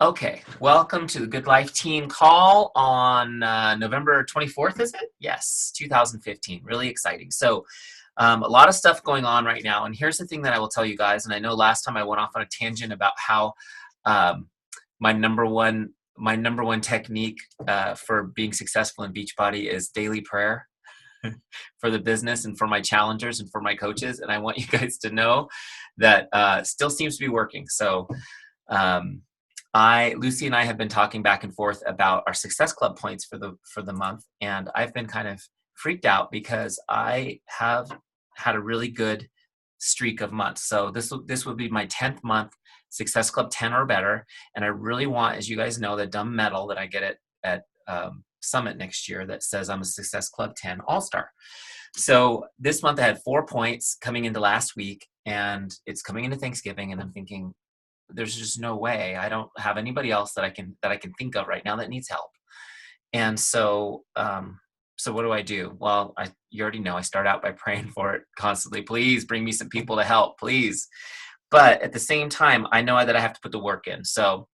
Okay, welcome to the Good Life Team call on November 24th, is it? Yes, 2015. Really exciting. So, a lot of stuff going on right now. And here's the thing that I will tell you guys. And I know last time I went off on a tangent about how um, my number one technique for being successful in Beachbody is daily prayer for the business and for my challengers and for my coaches. And I want you guys to know that still seems to be working. So. Um, Lucy and I have been talking back and forth about our Success Club points for the month, and I've been kind of freaked out because I have had a really good streak of months. So this will be my 10th month Success Club 10 or better, and I really want, as you guys know, the dumb medal that I get at Summit next year that says I'm a Success Club 10 All-Star. So this month I had 4 points coming into last week, and it's coming into Thanksgiving, and I'm thinking, there's just no way. I don't have anybody else that I can think of right now that needs help. And so, so what do I do? Well, you already know I start out by praying for it constantly. Please bring me some people to help, please. But at the same time, I know that I have to put the work in. So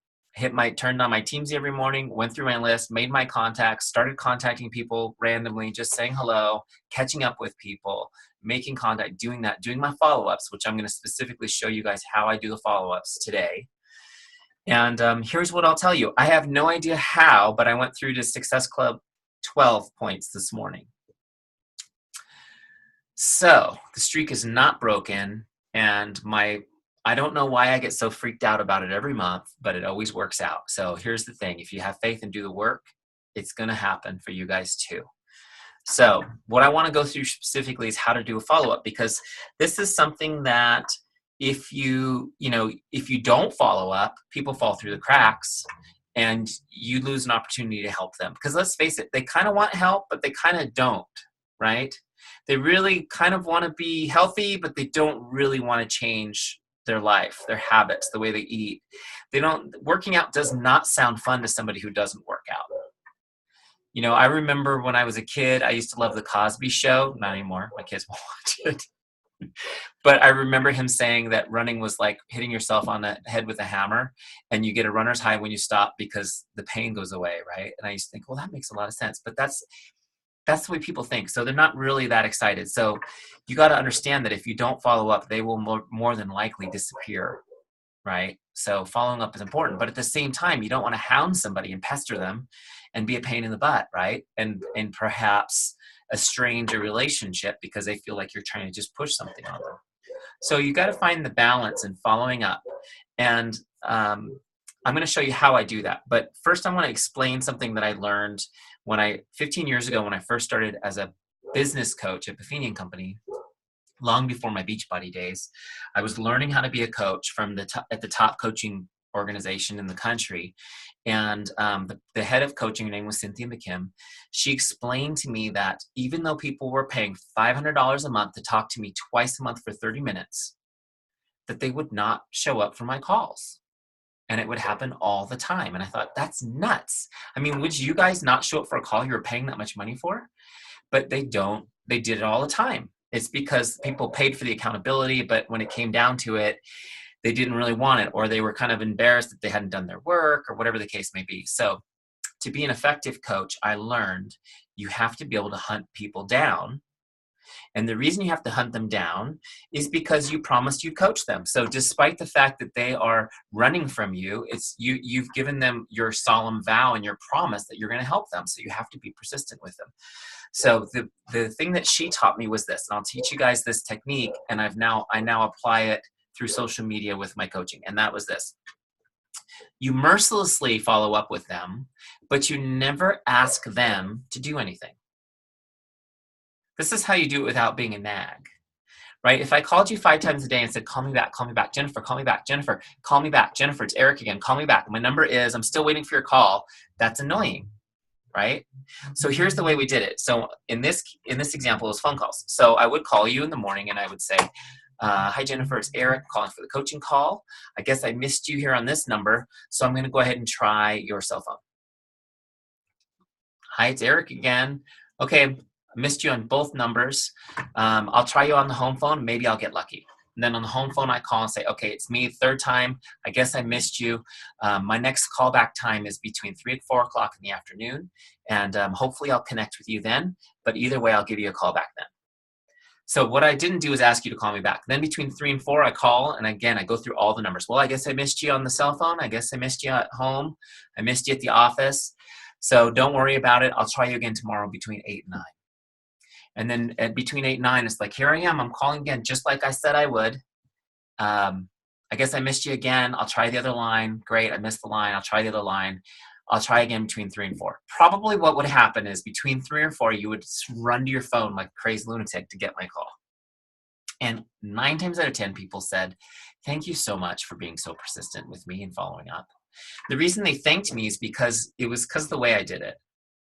turned on my Teams every morning, went through my list, made my contacts, started contacting people randomly, just saying hello, catching up with people, making contact, doing my follow-ups, which I'm going to specifically show you guys how I do the follow-ups today. And here's what I'll tell you. I have no idea how, but I went through to Success Club 12 points this morning. So the streak is not broken, and I don't know why I get so freaked out about it every month, but it always works out. So here's the thing. If you have faith and do the work, it's going to happen for you guys too. So what I want to go through specifically is how to do a follow-up, because this is something that if you don't follow up, people fall through the cracks and you lose an opportunity to help them. Because let's face it, they kind of want help, but they kind of don't, right? They really kind of want to be healthy, but they don't really want to change their life, their habits, the way they eat. Working out does not sound fun to somebody who doesn't work out. You know, I remember when I was a kid, I used to love the Cosby Show. Not anymore. My kids won't watch it. But I remember him saying that running was like hitting yourself on the head with a hammer, and you get a runner's high when you stop because the pain goes away, right? And I used to think, well, that makes a lot of sense. But that's the way people think. So they're not really that excited. So you got to understand that if you don't follow up, they will more than likely disappear, right? So following up is important. But at the same time, you don't want to hound somebody and pester them and be a pain in the butt, right? And perhaps estrange a relationship because they feel like you're trying to just push something on them. So you got to find the balance in following up. And I'm going to show you how I do that. But first, I want to explain something that I learned 15 years ago when I first started as a business coach at Buffini & Company, long before my Beachbody days. I was learning how to be a coach at the top coaching organization in the country. And the head of coaching, her name was Cynthia McKim. She explained to me that even though people were paying $500 a month to talk to me twice a month for 30 minutes, that they would not show up for my calls. And it would happen all the time. And I thought, that's nuts. I mean, would you guys not show up for a call you were paying that much money for? But they don't. They did it all the time. It's because people paid for the accountability, but when it came down to it, they didn't really want it, or they were kind of embarrassed that they hadn't done their work, or whatever the case may be. So to be an effective coach, I learned you have to be able to hunt people down. And the reason you have to hunt them down is because you promised you'd coach them. So despite the fact that they are running from you, you've given them your solemn vow and your promise that you're going to help them. So you have to be persistent with them. So the thing that she taught me was this, and I'll teach you guys this technique, and I now apply it through social media with my coaching. And that was this. You mercilessly follow up with them, but you never ask them to do anything. This is how you do it without being a nag, right? If I called you 5 times a day and said, call me back, Jennifer, call me back, Jennifer, call me back, Jennifer, it's Eric again, call me back. My number is, I'm still waiting for your call. That's annoying, right? So here's the way we did it. So in this example, it was phone calls. So I would call you in the morning and I would say, hi, Jennifer, it's Eric calling for the coaching call. I guess I missed you here on this number, so I'm going to go ahead and try your cell phone. Hi, it's Eric again. Okay, I missed you on both numbers. I'll try you on the home phone. Maybe I'll get lucky. And then on the home phone, I call and say, okay, it's me, third time. I guess I missed you. My next callback time is between 3 and 4 o'clock in the afternoon. And hopefully I'll connect with you then. But either way, I'll give you a call back then. So what I didn't do is ask you to call me back. Then between 3 and 4, I call, and again, I go through all the numbers. Well, I guess I missed you on the cell phone. I guess I missed you at home. I missed you at the office. So don't worry about it. I'll try you again tomorrow between 8 and 9. And then between 8 and 9, it's like, here I am. I'm calling again, just like I said I would. I guess I missed you again. I'll try the other line. Great, I missed the line. I'll try the other line. I'll try again between 3 and 4. Probably what would happen is between 3 and 4, you would run to your phone like a crazy lunatic to get my call. And 9 times out of 10, people said, thank you so much for being so persistent with me and following up. The reason they thanked me is because of the way I did it.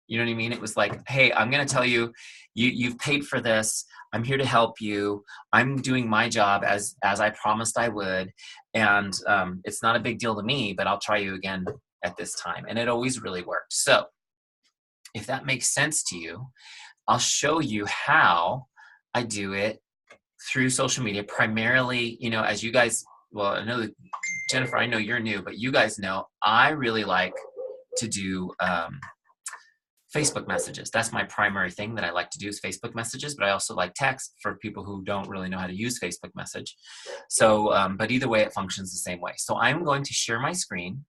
You know what I mean? It was like, hey, I'm going to tell you, you've paid for this. I'm here to help you. I'm doing my job as I promised I would. And it's not a big deal to me, but I'll try you again at this time. And it always really worked. So if that makes sense to you, I'll show you how I do it through social media, primarily, as you guys, well, I know that, Jennifer, I know you're new, but you guys know I really like to do Facebook messages. That's my primary thing that I like to do is Facebook messages, but I also like text for people who don't really know how to use Facebook message. So, but either way, it functions the same way. So I'm going to share my screen.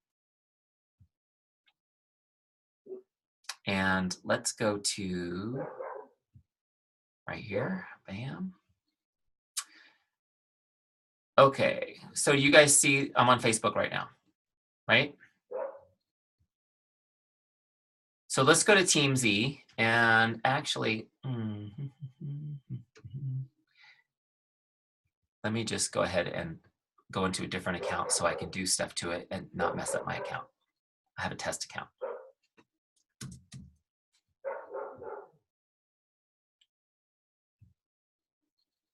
And let's go to right here, bam. Okay, so you guys see I'm on Facebook right now, right? So let's go to TeamZ and actually, let me just go ahead and go into a different account so I can do stuff to it and not mess up my account. I have a test account.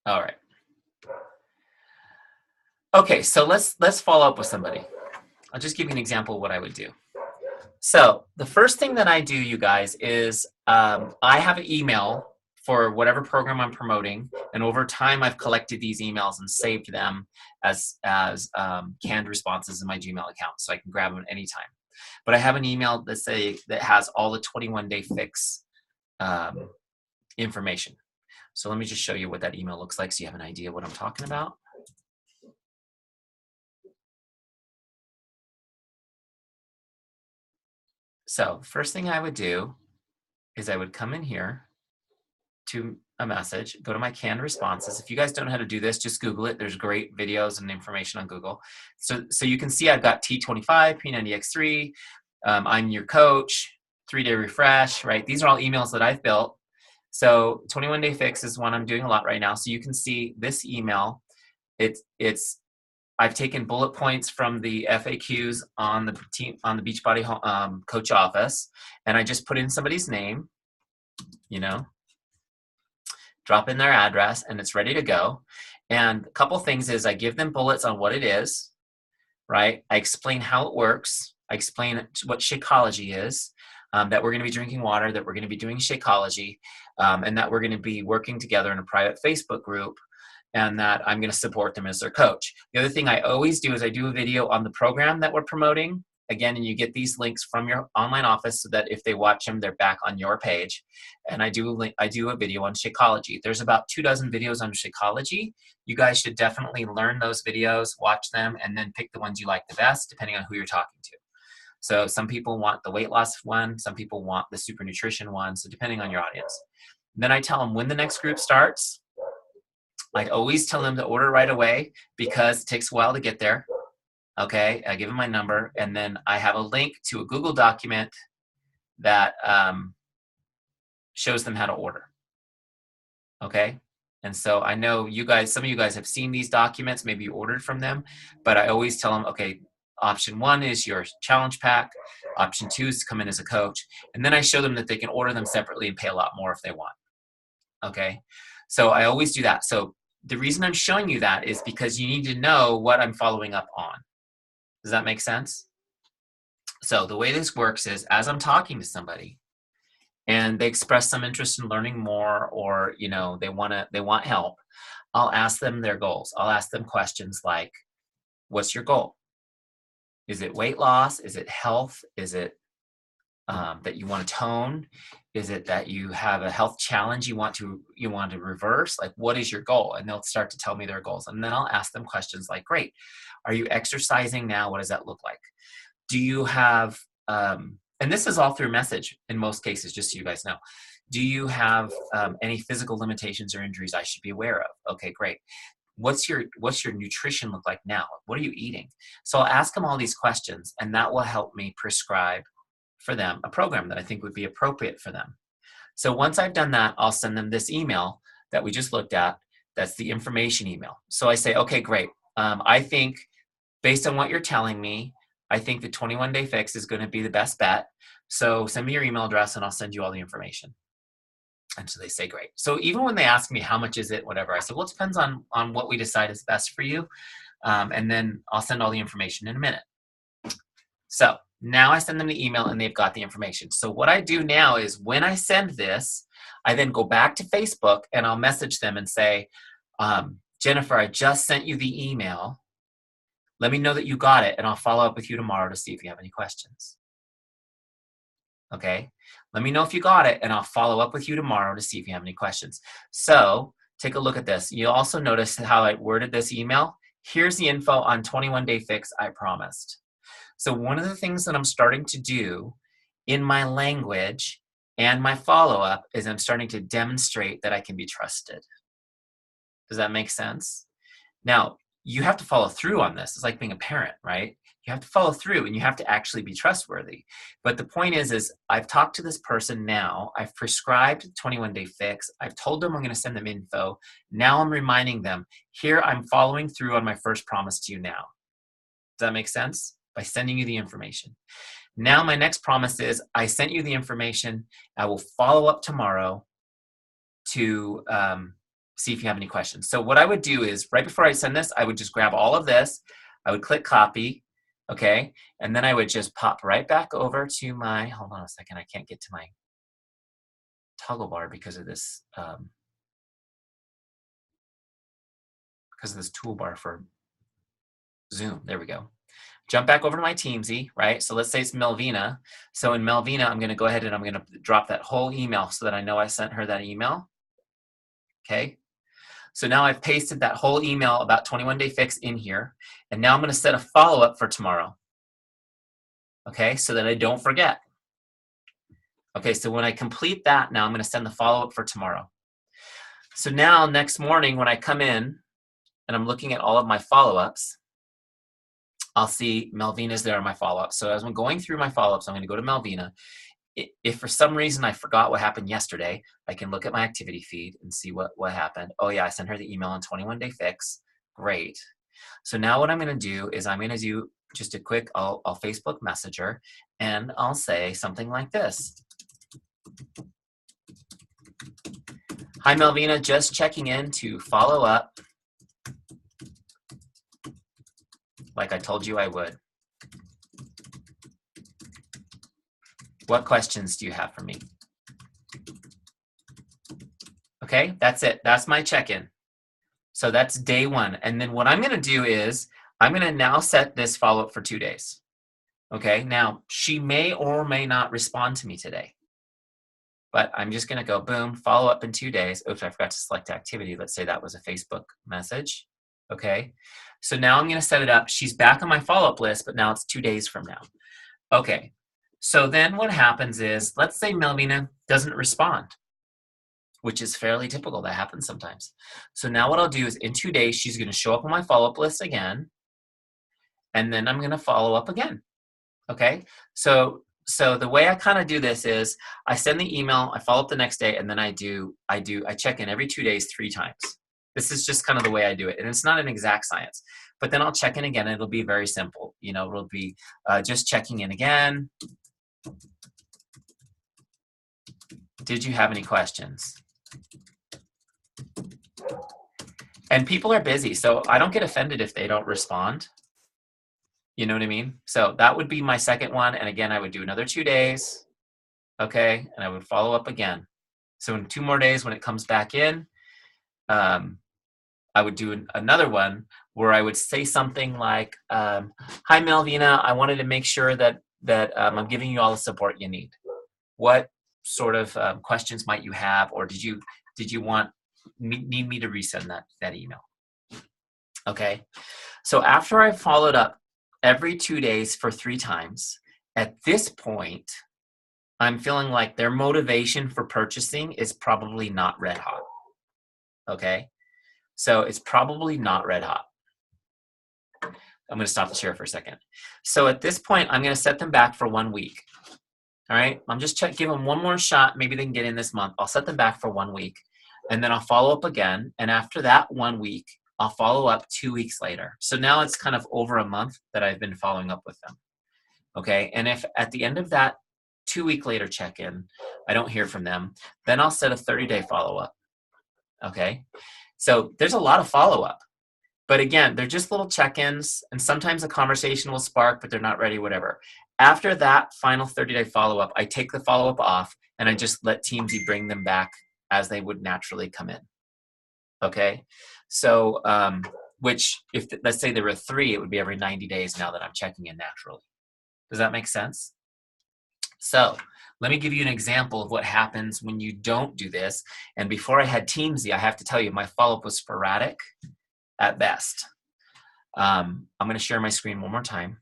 All right. Okay, so let's follow up with somebody. I'll just give you an example of what I would do. So the first thing that I do, you guys, is I have an email for whatever program I'm promoting, and over time I've collected these emails and saved them as canned responses in my Gmail account, so I can grab them anytime. But I have an email that has all the 21-day fix information. So let me just show you what that email looks like so you have an idea what I'm talking about. So first thing I would do is I would come in here to a message, go to my canned responses. If you guys don't know how to do this, just Google it. There's great videos and information on Google. So you can see I've got T25, P90X3, I'm your coach, 3-day refresh, right? These are all emails that I've built. So 21-day fix is one I'm doing a lot right now. So you can see this email. I've taken bullet points from the FAQs on the Beachbody coach office, and I just put in somebody's name, drop in their address, and it's ready to go. And a couple things is I give them bullets on what it is, right? I explain how it works. I explain what Shakeology is, that we're going to be drinking water, that we're going to be doing Shakeology, and that we're going to be working together in a private Facebook group, and that I'm going to support them as their coach. The other thing I always do is I do a video on the program that we're promoting. Again, and you get these links from your online office so that if they watch them, they're back on your page. And I do a video on Shakeology. There's about 24 videos on Shakeology. You guys should definitely learn those videos, watch them, and then pick the ones you like the best, depending on who you're talking to. So some people want the weight loss one, some people want the super nutrition one, so depending on your audience. Then I tell them when the next group starts. I always tell them to order right away because it takes a while to get there. Okay, I give them my number, and then I have a link to a Google document that shows them how to order. Okay, and so I know you guys, some of you guys have seen these documents, maybe you ordered from them, but I always tell them, okay, option 1 is your challenge pack, option 2 is to come in as a coach, and then I show them that they can order them separately and pay a lot more if they want. Okay, so I always do that. So the reason I'm showing you that is because you need to know what I'm following up on. Does that make sense? So the way this works is as I'm talking to somebody, and they express some interest in learning more, or they want help, I'll ask them their goals. I'll ask them questions like, what's your goal? Is it weight loss? Is it health? Is it that you want to tone? Is it that you have a health challenge you want to reverse? Like, what is your goal? And they'll start to tell me their goals. And then I'll ask them questions like, great, are you exercising now? What does that look like? Do you have, and this is all through message in most cases, just so you guys know. Do you have any physical limitations or injuries I should be aware of? Okay, great. What's your nutrition look like now? What are you eating? So I'll ask them all these questions, and that will help me prescribe for them a program that I think would be appropriate for them. So once I've done that, I'll send them this email that we just looked at. That's the information email. So I say, okay, great. I think based on what you're telling me, I think the 21-day fix is going to be the best bet. So send me your email address and I'll send you all the information. And so they say, great. So even when they ask me how much is it, whatever, I said, well, it depends on what we decide is best for you. And then I'll send all the information in a minute. So now I send them the email and they've got the information. So what I do now is when I send this, I then go back to Facebook and I'll message them and say, Jennifer, I just sent you the email. Let me know that you got it and I'll follow up with you tomorrow to see if you have any questions. Okay, let me know if you got it and I'll follow up with you tomorrow to see if you have any questions. So take a look at this. You'll also notice how I worded this email. Here's the info on 21-day fix I promised. So one of the things that I'm starting to do in my language and my follow-up is I'm starting to demonstrate that I can be trusted. Does that make sense? Now, you have to follow through on this. It's like being a parent, right? You have to follow through and you have to actually be trustworthy. But the point is I've talked to this person now. I've prescribed 21-day fix. I've told them I'm going to send them info. Now I'm reminding them, here I'm following through on my first promise to you now. Does that make sense? By sending you the information. Now my next promise is I sent you the information. I will follow up tomorrow to see if you have any questions. So what I would do is right before I send this, I would just grab all of this. I would click copy. Okay. And then I would just pop right back over to my, hold on a second. I can't get to my toggle bar because of this toolbar for Zoom. There we go. Jump back over to my Teamsy, right? So let's say it's Melvina. So in Melvina, I'm going to go ahead and I'm going to drop that whole email so that I know I sent her that email. Okay. So now I've pasted that whole email about 21-day fix in here. And now I'm going to set a follow-up for tomorrow. Okay, so that I don't forget. Okay, so when I complete that, now I'm going to send the follow-up for tomorrow. So now next morning when I come in and I'm looking at all of my follow-ups, I'll see Melvina's there on my follow-up. So as I'm going through my follow-ups, I'm going to go to Melvina. If for some reason I forgot what happened yesterday, I can look at my activity feed and see what happened. Oh yeah, I sent her the email on 21-day fix. Great. So now what I'm going to do is I'm going to do just a quick, I'll Facebook message her and I'll say something like this. Hi Melvina, just checking in to follow up like I told you I would. What questions do you have for me? Okay, that's it. That's my check-in. So that's day one. And then what I'm going to do is I'm going to now set this follow-up for 2 days. Okay, now she may or may not respond to me today. But I'm just going to go, boom, follow up in 2 days. Oops, I forgot to select activity. Let's say that was a Facebook message. Okay, so now I'm going to set it up. She's back on my follow-up list, but now it's 2 days from now. Okay, so then what happens is, let's say Melvina doesn't respond, which is fairly typical. That happens sometimes. So now what I'll do is in 2 days, she's going to show up on my follow-up list again, and then I'm going to follow up again. Okay, so the way I kind of do this is I send the email, I follow up the next day, and then I check in every 2 days 3 times. This is just kind of the way I do it. And it's not an exact science, but then I'll check in again. It'll be very simple. You know, it'll be just checking in again. Did you have any questions? And people are busy, so I don't get offended if they don't respond. You know what I mean? So that would be my second one. And again, I would do another 2 days. okay? And I would follow up again. So in 2 more days when it comes back in, I would do another one where I would say something like, "Hi, Melvina, I wanted to make sure that I'm giving you all the support you need. What sort of questions might you have, or did you need me to resend that email?" Okay. So after I followed up every 2 days for 3 times, at this point, I'm feeling like their motivation for purchasing is probably not red hot. Okay. So it's probably not red hot. I'm going to stop the share for a second. So at this point, I'm going to set them back for 1 week. All right. I'm just give them one more shot. Maybe they can get in this month. I'll set them back for 1 week, and then I'll follow up again. And after that 1 week, I'll follow up 2 weeks later. So now it's kind of over a month that I've been following up with them. Okay. And if at the end of that 2 week later check-in, I don't hear from them, then I'll set a 30-day follow-up. Okay. So there's a lot of follow-up. But again, they're just little check-ins, and sometimes a conversation will spark, but they're not ready, whatever. After that final 30-day follow-up, I take the follow-up off, and I just let Teamsy bring them back as they would naturally come in. Okay? So, which, if let's say there were 3, it would be every 90 days now that I'm checking in naturally. Does that make sense? So, let me give you an example of what happens when you don't do this. And before I had Teamsy, I have to tell you, my follow-up was sporadic at best. I'm going to share my screen one more time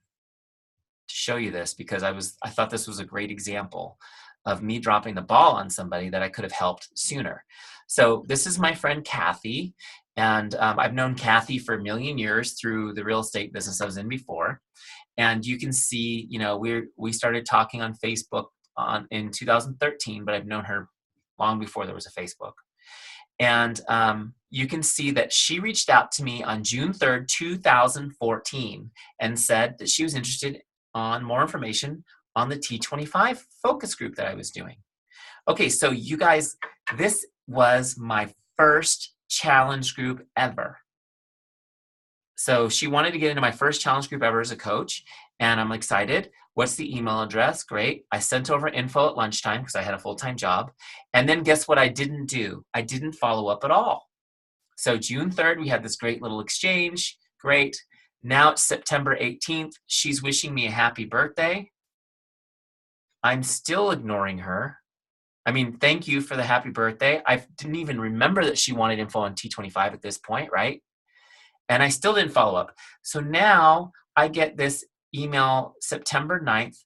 to show you this, because I thought this was a great example of me dropping the ball on somebody that I could have helped sooner. So this is my friend Kathy, and I've known Kathy for a million years through the real estate business I was in before. And you can see, we started talking on Facebook in 2013, but I've known her long before there was a Facebook. And you can see that she reached out to me on June 3rd, 2014, and said that she was interested on more information on the T25 focus group that I was doing. Okay, so you guys, this was my first challenge group ever. So she wanted to get into my first challenge group ever as a coach, and I'm excited. What's the email address? Great. I sent over info at lunchtime because I had a full-time job. And then guess what I didn't do? I didn't follow up at all. So June 3rd, we had this great little exchange. Great. Now it's September 18th. She's wishing me a happy birthday. I'm still ignoring her. I mean, thank you for the happy birthday. I didn't even remember that she wanted info on T25 at this point, right? And I still didn't follow up. So now I get this email September 9th,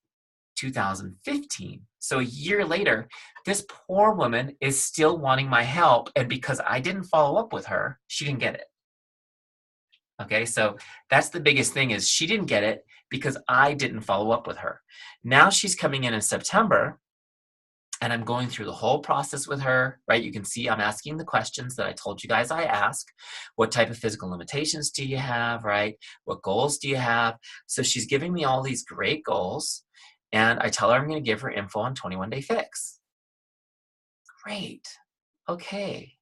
2015. So a year later, this poor woman is still wanting my help. And because I didn't follow up with her, she didn't get it. Okay, so that's the biggest thing, is she didn't get it because I didn't follow up with her. Now she's coming in September, and I'm going through the whole process with her, right? You can see I'm asking the questions that I told you guys I ask. What type of physical limitations do you have, right? What goals do you have? So she's giving me all these great goals, and I tell her I'm going to give her info on 21-day fix. Great. Okay.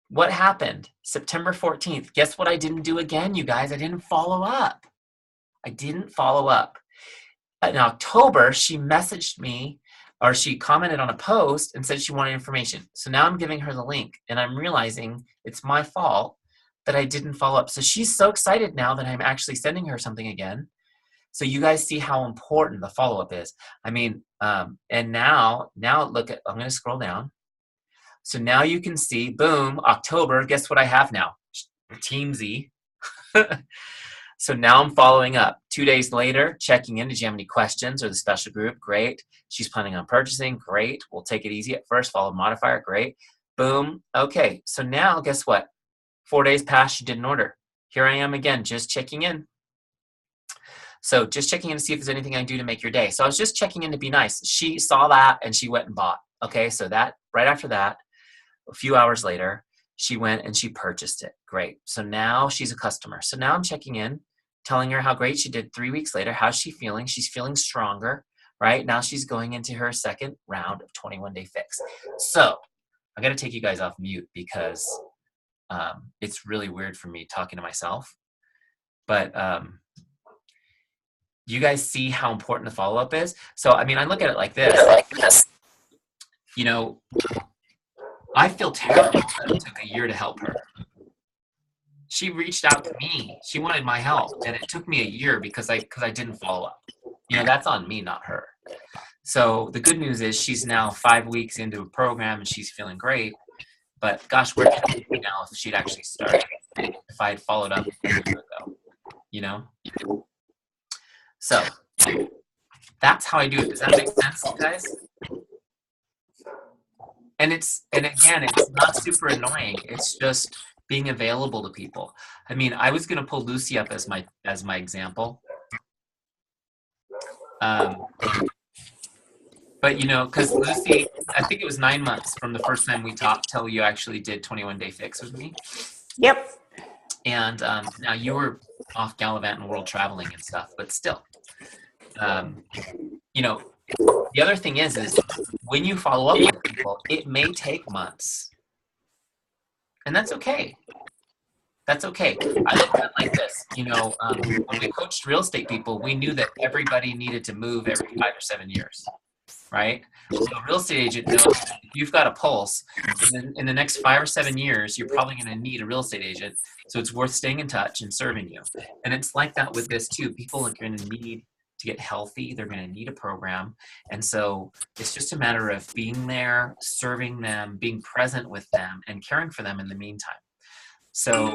What happened? September 14th. Guess what I didn't do again, you guys? I didn't follow up. I didn't follow up. In October, she messaged me, or she commented on a post and said she wanted information. So now I'm giving her the link, and I'm realizing it's my fault that I didn't follow up. So she's so excited now that I'm actually sending her something again. So you guys see how important the follow-up is. I mean, and now look at, I'm going to scroll down. So now you can see, boom, October, guess what I have now? Teamsy. So now I'm following up. 2 days later, checking in. Did you have any questions, or the special group? Great. She's planning on purchasing. Great. We'll take it easy at first. Follow modifier. Great. Boom. Okay. So now guess what? 4 days passed. She didn't order. Here I am again, just checking in. So just checking in to see if there's anything I can do to make your day. So I was just checking in to be nice. She saw that and she went and bought. Okay. So that right after that, a few hours later, she went and she purchased it. Great. So now she's a customer. So now I'm checking in, telling her how great she did 3 weeks later. How's she feeling? She's feeling stronger, right? Now she's going into her second round of 21-day fix. So I got to take you guys off mute because it's really weird for me talking to myself. But Do you guys see how important the follow-up is? So, I mean, I look at it like this. You know, I feel terrible that it took a year to help her. She reached out to me. She wanted my help, and it took me a year because I didn't follow up. You know, that's on me, not her. So the good news is she's now 5 weeks into a program and she's feeling great. But gosh, where could I be now if she'd actually started? If I had followed up a year ago, you know? So that's how I do it. Does that make sense, you guys? And again, it's not super annoying. It's just being available to people. I mean, I was going to pull Lucy up as my example. But you know, because Lucy, I think it was 9 months from the first time we talked till you actually did 21-day fix with me. Yep. And now you were off gallivanting world traveling and stuff, but still, you know, the other thing is when you follow up with people, it may take months, and that's okay. That's okay. I look at it like this, you know, when we coached real estate people, we knew that everybody needed to move every 5 or 7 years, right? So a real estate agent knows if you've got a pulse, in the next 5 or 7 years, you're probably going to need a real estate agent. So it's worth staying in touch and serving you. And it's like that with this too. People are going to need to get healthy. They're going to need a program. And so it's just a matter of being there, serving them, being present with them, and caring for them in the meantime. So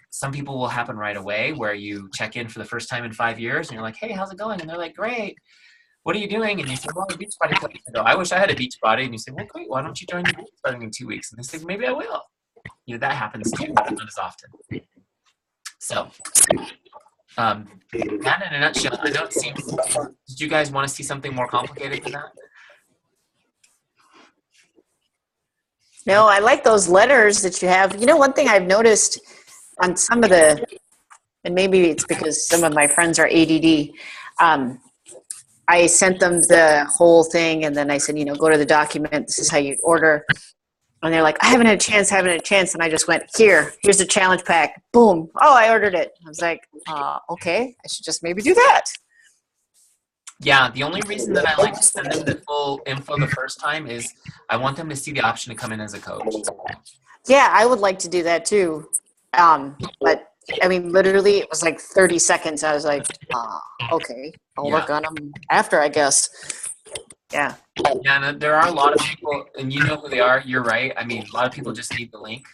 some people will happen right away where you check in for the first time in 5 years and you're like, hey, how's it going? And they're like, great. What are you doing? And you say, well, the beach body place. I go, I wish I had a beach body. And you say, well, great. Why don't you join the beach body in 2 weeks? And they say, maybe I will. You know, that happens too, but not as often. So that in a nutshell, I know it seems, did you guys want to see something more complicated than that? No, I like those letters that you have. You know, one thing I've noticed on some of the, and maybe it's because some of my friends are ADD, I sent them the whole thing, and then I said, you know, go to the document. This is how you order. And they're like, I haven't had a chance. And I just went, here's the challenge pack. Boom. Oh, I ordered it. I was like, okay, I should just maybe do that. Yeah, the only reason that I like to send them the full info the first time is I want them to see the option to come in as a coach. Yeah, I would like to do that too. But I mean, literally, it was like 30 seconds. I was like, okay, I'll work on them after, I guess. Yeah. Yeah, and there are a lot of people, and you know who they are. You're right. I mean, a lot of people just need the link.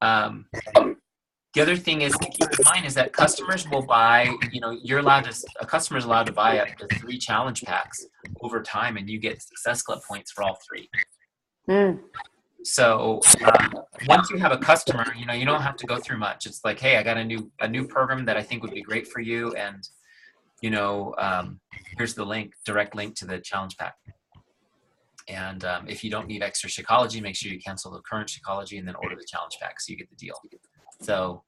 The other thing is to keep in mind is that customers will buy, you know, a customer's allowed to buy up to 3 challenge packs over time, and you get Success Club points for all 3. So once you have a customer, you know, you don't have to go through much. It's like, hey, I got a new program that I think would be great for you, and you know, here's the link, direct link to the challenge pack. And if you don't need extra Shakeology, make sure you cancel the current Shakeology and then order the challenge pack so you get the deal. So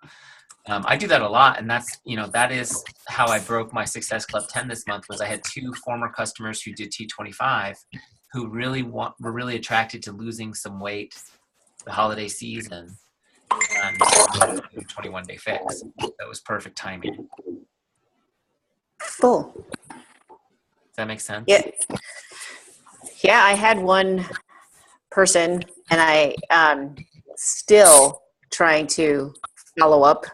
I do that a lot, and that's, you know, that is how I broke my Success Club 10 this month. Was I had 2 former customers who did T25 who were really attracted to losing some weight the holiday season and 21-day fix. That was perfect timing. Cool. Does that make sense? Yeah. Yeah, I had one person, and I still trying to follow up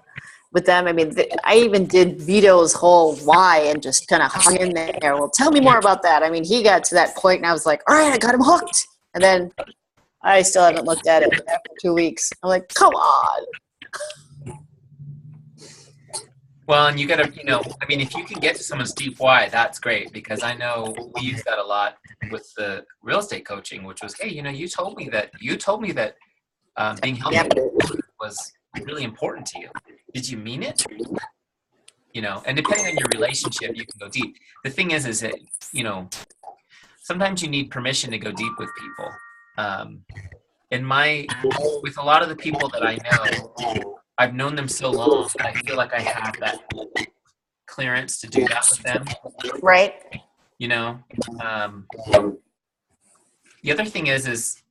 with them. I mean, I even did Vito's whole why and just kind of hung in there. Well, tell me more about that. I mean, he got to that point, and I was like, all right, I got him hooked. And then I still haven't looked at it after 2 weeks. I'm like, come on. Well, and you got to, you know, I mean, if you can get to someone's deep why, that's great, because I know we use that a lot with the real estate coaching, which was, hey, you know, you told me that being healthy was really important to you. Did you mean it? You know, and depending on your relationship, you can go deep. The thing is that, you know, sometimes you need permission to go deep with people. With a lot of the people that I know, I've known them so long that I feel like I have that clearance to do that with them. Right. You know, the other thing is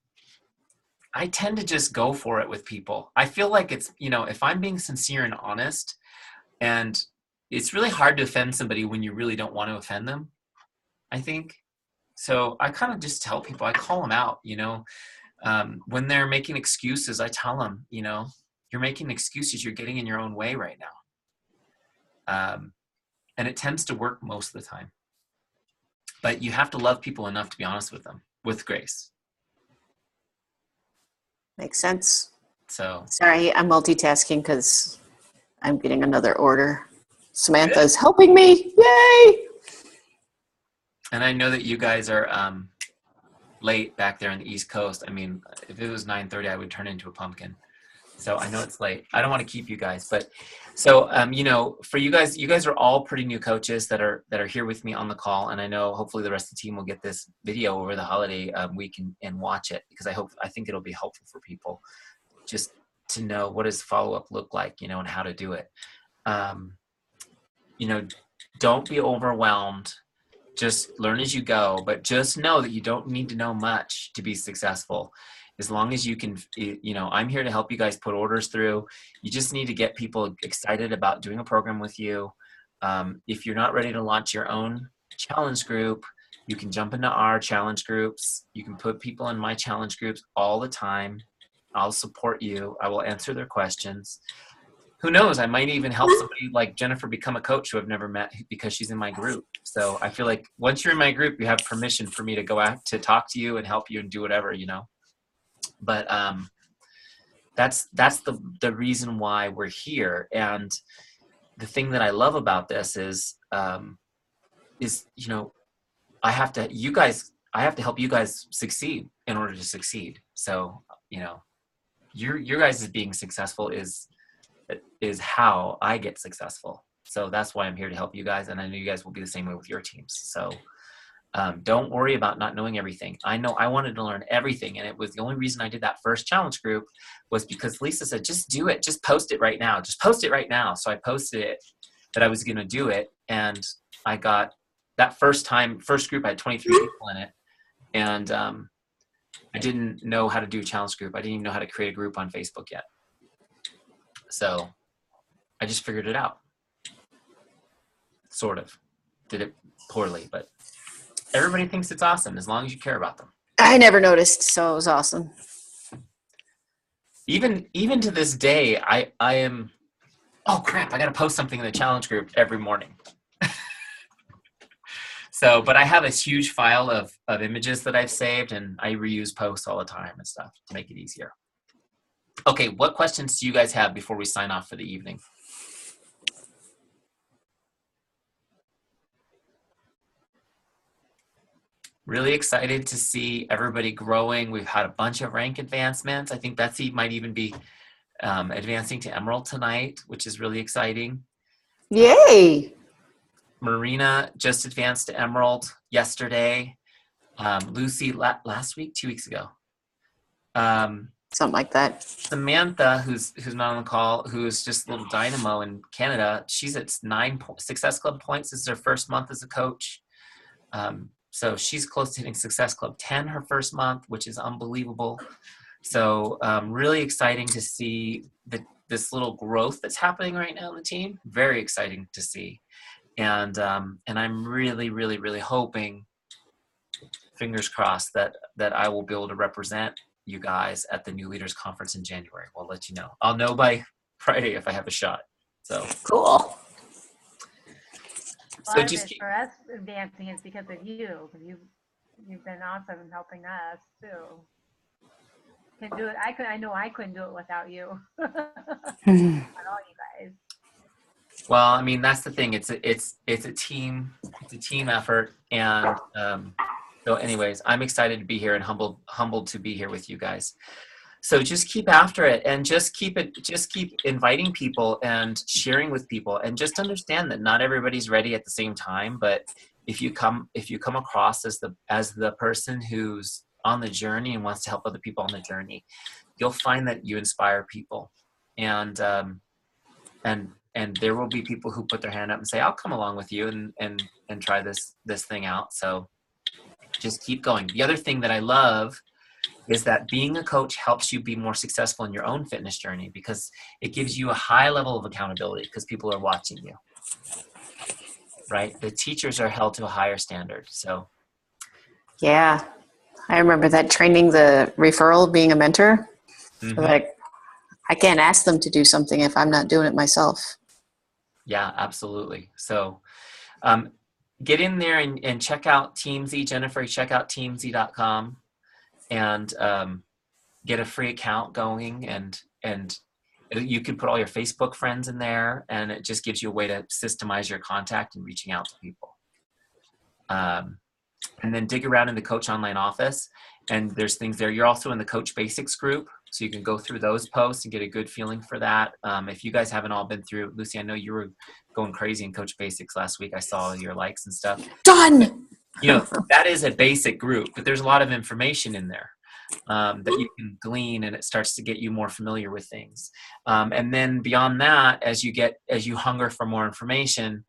I tend to just go for it with people. I feel like it's, you know, if I'm being sincere and honest, and it's really hard to offend somebody when you really don't want to offend them, I think. So I kind of just tell people, I call them out, when they're making excuses, I tell them, you're making excuses, you're getting in your own way right now. And it tends to work most of the time. But you have to love people enough to be honest with them, with grace. Makes sense. So Sorry, I'm multitasking because I'm getting another order. good. Samantha's helping me. Yay! And I know that you guys are late back there on the East Coast. I mean, if it was 9:30, I would turn into a pumpkin. So I know it's late. I don't want to keep you guys, but so for you guys are all pretty new coaches that are here with me on the call, and I know hopefully the rest of the team will get this video over the holiday week and watch it, because I think it'll be helpful for people just to know what does follow-up look like, and how to do it. Don't be overwhelmed. Just learn as you go, but just know that you don't need to know much to be successful. As long as you can, I'm here to help you guys put orders through. You just need to get people excited about doing a program with you. If you're not ready to launch your own challenge group, you can jump into our challenge groups. You can put people in my challenge groups all the time. I'll support you. I will answer their questions. Who knows? I might even help somebody like Jennifer become a coach who I've never met because she's in my group. So I feel like once you're in my group, you have permission for me to go out to talk to you and help you and do whatever, But that's the reason why we're here. And the thing that I love about this is I have to help you guys succeed in order to succeed. So your guys' being successful is how I get successful. So that's why I'm here to help you guys, and I know you guys will be the same way with your teams. So don't worry about not knowing everything. I know I wanted to learn everything, and it was the only reason I did that first challenge group was because Lisa said, just do it. Just post it right now. Just post it right now. So I posted it that I was going to do it, and I got that first group, I had 23 people in it, and I didn't know how to do a challenge group. I didn't even know how to create a group on Facebook yet. So I just figured it out. Sort of. Did it poorly, but everybody thinks it's awesome as long as you care about them. I never noticed, so it was awesome. Even to this day, I am, oh crap, I got to post something in the challenge group every morning. So, but I have a huge file of images that I've saved, and I reuse posts all the time and stuff to make it easier. Okay, what questions do you guys have before we sign off for the evening? Really excited to see everybody growing. We've had a bunch of rank advancements. I think Betsy might even be advancing to Emerald tonight, which is really exciting. Yay! Marina just advanced to Emerald yesterday. Lucy last week, 2 weeks ago. Something like that. Samantha, who's not on the call, who's just a little dynamo in Canada, she's at 9 Success Club points. This is her first month as a coach. So she's close to hitting Success Club 10 her first month, which is unbelievable. So really exciting to see this little growth that's happening right now in the team. Very exciting to see. And I'm really, really, really hoping, fingers crossed, that I will be able to represent you guys at the New Leaders Conference in January. We'll let you know. I'll know by Friday if I have a shot. So cool. So just for us advancing is because of you. You've been awesome in helping us too. Can do it. I know I couldn't do it without you. Not all you guys. Well, I mean, that's the thing. It's a team effort, and so anyways, I'm excited to be here and humbled to be here with you guys. So just keep after it, and just keep inviting people and sharing with people, and just understand that not everybody's ready at the same time. But if you come across as the person who's on the journey and wants to help other people on the journey, you'll find that you inspire people, and there will be people who put their hand up and say, I'll come along with you and try this thing out. So just keep going. The other thing that I love is that being a coach helps you be more successful in your own fitness journey, because it gives you a high level of accountability because people are watching you. right? The teachers are held to a higher standard. So Yeah. I remember that training, the referral, being a mentor. Like, I can't ask them to do something if I'm not doing it myself. yeah, absolutely. So get in there and check out Teamsy, Jennifer, check out teamsy.com and get a free account going, and you can put all your Facebook friends in there, and it just gives you a way to systemize your contact and reaching out to people. And then dig around in the Coach Online office, and there's things there. You're also in the Coach Basics group, so you can go through those posts and get a good feeling for that. If you guys haven't all been through, Lucy, I know you were going crazy in Coach Basics last week. I saw your likes and stuff. Done! You know, that is a basic group, but there's a lot of information in there that you can glean, and it starts to get you more familiar with things. And then beyond that, as you hunger for more information,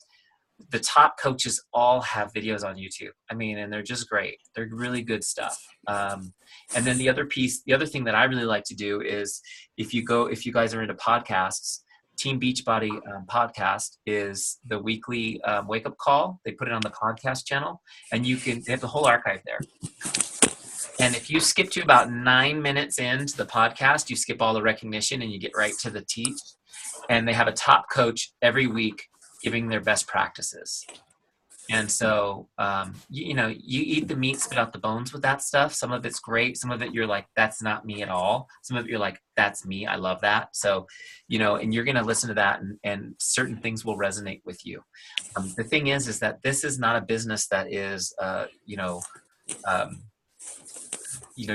the top coaches all have videos on YouTube. I mean, and they're just great. They're really good stuff. And then the other thing that I really like to do is if you guys are into podcasts, Team Beachbody podcast is the weekly wake up call. They put it on the podcast channel, and they have the whole archive there. And if you skip to about 9 minutes into the podcast, you skip all the recognition and you get right to the teach. And they have a top coach every week giving their best practices. And so, you eat the meat, spit out the bones with that stuff. Some of it's great. Some of it you're like, that's not me at all. Some of it you're like, that's me. I love that. So, and you're going to listen to that, and certain things will resonate with you. The thing is that this is not a business that is,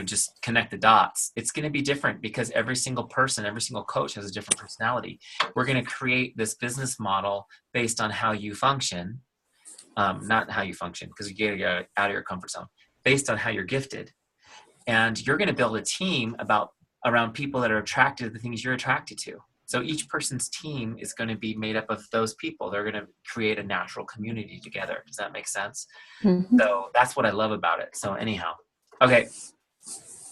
just connect the dots. It's going to be different because every single person, every single coach has a different personality. We're going to create this business model based on how you function, not how you function, because you got to get out of your comfort zone, based on how you're gifted. And you're going to build a team around people that are attracted to the things you're attracted to. So each person's team is going to be made up of those people. They're going to create a natural community together. Does that make sense? Mm-hmm. So that's what I love about it. So anyhow, okay.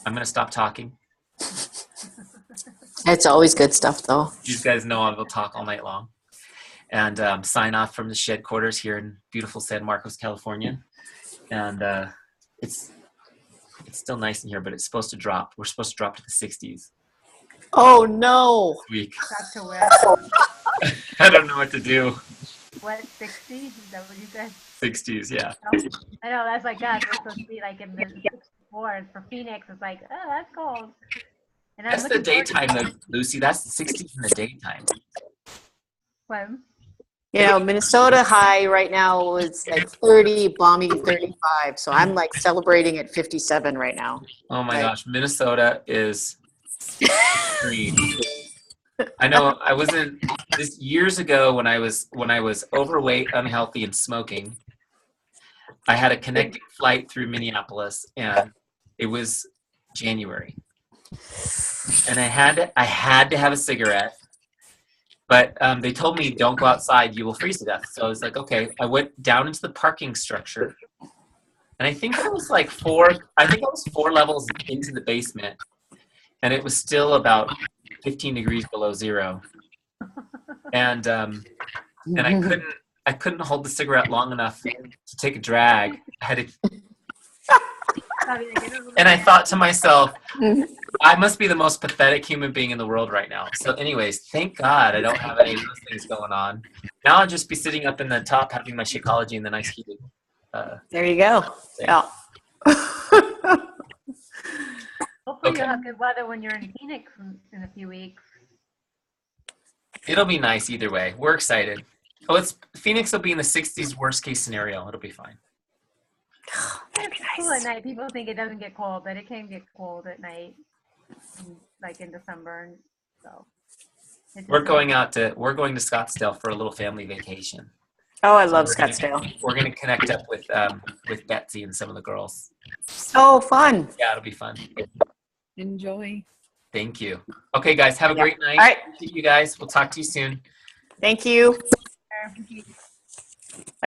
I'm going to stop talking. It's always good stuff, though. You guys know I will talk all night long. And sign off from the shed quarters here in beautiful San Marcos, California. And it's still nice in here, but it's supposed to drop. We're supposed to drop to the 60s. Oh, no. This week. Got to where? I don't know what to do. What, 60? Is that what you said? 60s, yeah. Oh, I know, that's like that. It's supposed to be like in the 64s. For Phoenix, it's like, oh, that's cold. And that's the daytime, though, Lucy. That's the 60s in the daytime. When? Minnesota high right now is like 30, balmy 35. So I'm like celebrating at 57 right now. Oh my gosh, Minnesota is extreme. I know. I wasn't this years ago when I was overweight, unhealthy, and smoking. I had a connecting flight through Minneapolis, and it was January, and I had to have a cigarette. But they told me, don't go outside, you will freeze to death. So I was like, okay. I went down into the parking structure, and I think I was 4 levels into the basement, and it was still about 15 degrees below zero. And I couldn't hold the cigarette long enough to take a drag. I had to, and I thought to myself, I must be the most pathetic human being in the world right now. So anyways, thank God I don't have any of those things going on. Now I'll just be sitting up in the top having my Shakeology in the nice heated. There you go. Thing. Yeah. Hopefully you'll have good weather when you're in Phoenix in a few weeks. It'll be nice either way. We're excited. Phoenix will be in the 60s, worst case scenario. It'll be fine. It's cool at night. People think it doesn't get cold, but it can get cold at night, like in December. So we're going to Scottsdale for a little family vacation. Oh, I love Scottsdale. We're gonna connect up with Betsy and some of the girls. Oh, fun! Yeah, it'll be fun. Enjoy. Thank you. Okay, guys, have a great night. All right. See you guys. We'll talk to you soon. Thank you.